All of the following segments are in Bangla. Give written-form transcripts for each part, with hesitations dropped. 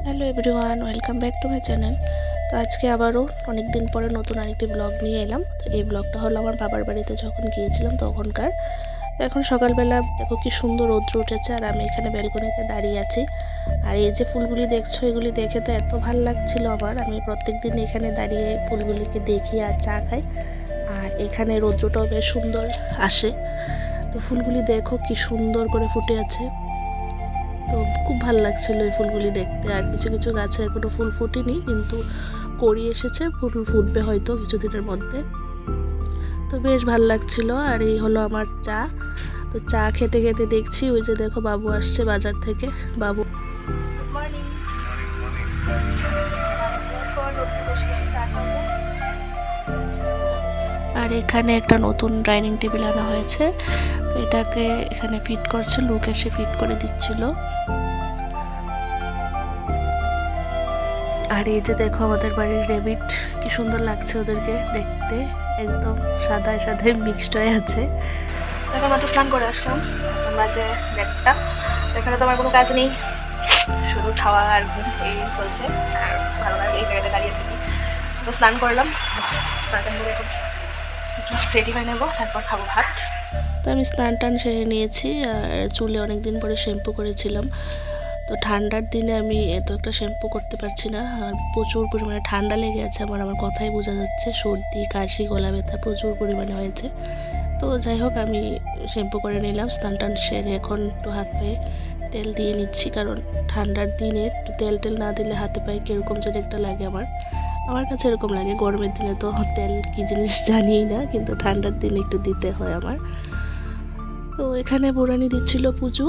Hello everyone, welcome back to my channel. তো আজকে আবারও অনেক দিন পরে নতুন আরেকটি ব্লগ নিয়ে এলাম। তো এই ব্লগটা হলো আমার বাবার বাড়িতে যখন গিয়েছিলাম তখনকার। তো এখন সকালবেলা দেখো কি সুন্দর রৌদ্র উঠেছে আর আমি এখানে ব্যালকনিতে দাঁড়িয়ে আছি। আর এই যে ফুলগুলি দেখছো, এগুলি দেখে তো এত ভালো লাগছিল আমার। আমি প্রত্যেক দিন এখানে দাঁড়িয়ে ফুলগুলিকে দেখি আর চা খাই। আর এখানে রৌদ্রটাও বেশ সুন্দর আসে। তো ফুলগুলি দেখো কি সুন্দর করে ফুটে আছে। তো খুব ভালো লাগছিল এই ফুলগুলি দেখতে। আর কিছু কিছু গাছে এখনো ফুল ফুটেনি, কিন্তু কড়ি এসেছে, ফুল ফুটবে হয়তো কিছুদিনের মধ্যে। তো বেশ ভালো লাগছিল। আর এই হলো আমার চা। তো চা খেতে খেতে দেখছি ওই যে দেখো বাবু আসছে বাজার থেকে। বাবু গুড মর্নিং। আর এখানে একটা নতুন ডাইনিং টেবিল আনা হয়েছে। তো এটাকে এখানে ফিট করছে, লোক এসে ফিট করে দিচ্ছিল। আর এই যে দেখো আমাদের বাড়ির রেবিট, কি সুন্দর লাগছে ওদেরকে দেখতে, একদম সাদায় সাদায় মিক্সড হয়ে আছে। এখন মাত্র স্নান করে আসলাম, এখন বাজে 1:30। তো এখানে তো আমার কোনো কাজ নেই, শুধু খাওয়া আর ঘুম এই চলছে। আর ভালো লাগে এই জায়গাটা দাঁড়িয়ে থাকি। তো স্নান করলাম, স্নান করে এখন রেডি হয়ে নেবো, তারপর খাবো ভাত। তো আমি স্নান টান সেরে নিয়েছি। আর চুলে অনেকদিন পরে শ্যাম্পু করেছিলাম। তো ঠান্ডার দিনে আমি এত একটা শ্যাম্পু করতে পারছি না, আর প্রচুর পরিমাণে ঠান্ডা লেগে আছে আমার কথাই বোঝা যাচ্ছে। সর্দি, কাশি, গলা ব্যথা প্রচুর পরিমাণে হয়েছে। তো যাই হোক, আমি শ্যাম্পু করে নিলাম, স্নান টান সেরে এখন একটু হাত পায়ে তেল দিয়ে নিচ্ছি। কারণ ঠান্ডার দিনে একটু তেল টেল না দিলে হাতে পায়ে কীরকম যেন একটা লাগে আমার কাছে এরকম লাগে। গরমের দিনে তো তেল কী জিনিস জানিই না, কিন্তু ঠান্ডার দিনে একটু দিতে হয় আমার। তো এখানে বোরানি দিচ্ছিল পুজো,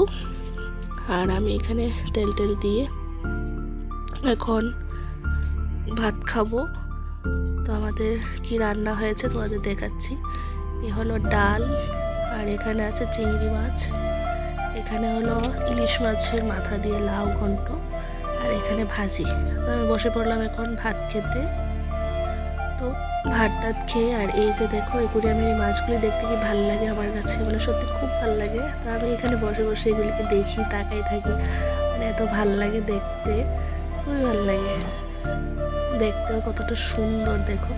আর আমি এখানে তেল টেল দিয়ে এখন ভাত খাবো। তো আমাদের কি রান্না হয়েছে তোমাদের দেখাচ্ছি। এ হলো ডাল, আর এখানে আছে চিংড়ি মাছ, এখানে হলো ইলিশ মাছের মাথা দিয়ে লাউ ঘন্ট, আর এখানে ভাজি। তো আমি বসে পড়লাম এখন ভাত খেতে। তো ভাত টাত খেয়ে, আর এই যে দেখো এগুলি, আমি এই মাছগুলি দেখতে কি ভালো লাগে আমার কাছে, মানে সত্যি খুব ভালো লাগে। তো আমি এখানে বসে বসে এগুলিকে দেখি, তাকাই থাকি, মানে এত ভালো লাগে দেখতে, খুবই ভালো লাগে দেখতেও কতটা সুন্দর দেখো।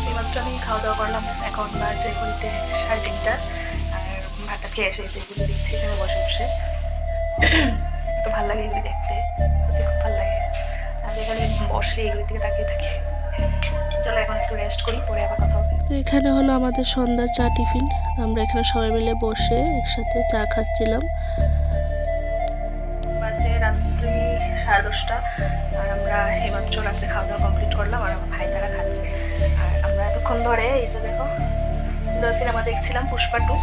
এইমাত্র আমি খাওয়া দাওয়া করলাম, এখন বাজে ঘড়িতে 3:30। আর ভাতটা খেয়ে এসে এগুলো দেখছি এখানে বসে বসে। এত ভালো লাগে এগুলি দেখতে, সত্যি খুব ভালো লাগে। আমি এখানে বসে এগুলির দিকে তাকিয়ে থাকি। চলো এখন একটু রেস্ট করি, পরে আবার কথা হবে। তো এখানে হলো আমাদের সন্ধ্যার চা টিফিন। আমরা এখানে সবাই মিলে বসে একসাথে চা খাচ্ছিলাম। বাজে রাত্রি 10:30, আর আমরা এইমাত্র রাত্রে খাওয়া দাওয়া কমপ্লিট করলাম। আর আমার ভাই তারা খাচ্ছে। আর আমরা এতক্ষণ ধরে এই যে দেখো সিনেমা দেখছিলাম, পুষ্পা 2।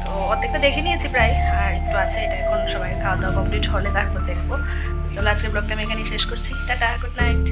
তো অর্ধেকটা দেখে নিয়েছি প্রায়, আর একটু আছে, এটা এখন সবাই খাওয়া দাওয়া কমপ্লিট হলে তারপর দেখবো। চলো আজকের ব্লগটা আমি এখানেই শেষ করছি। Tata, good night.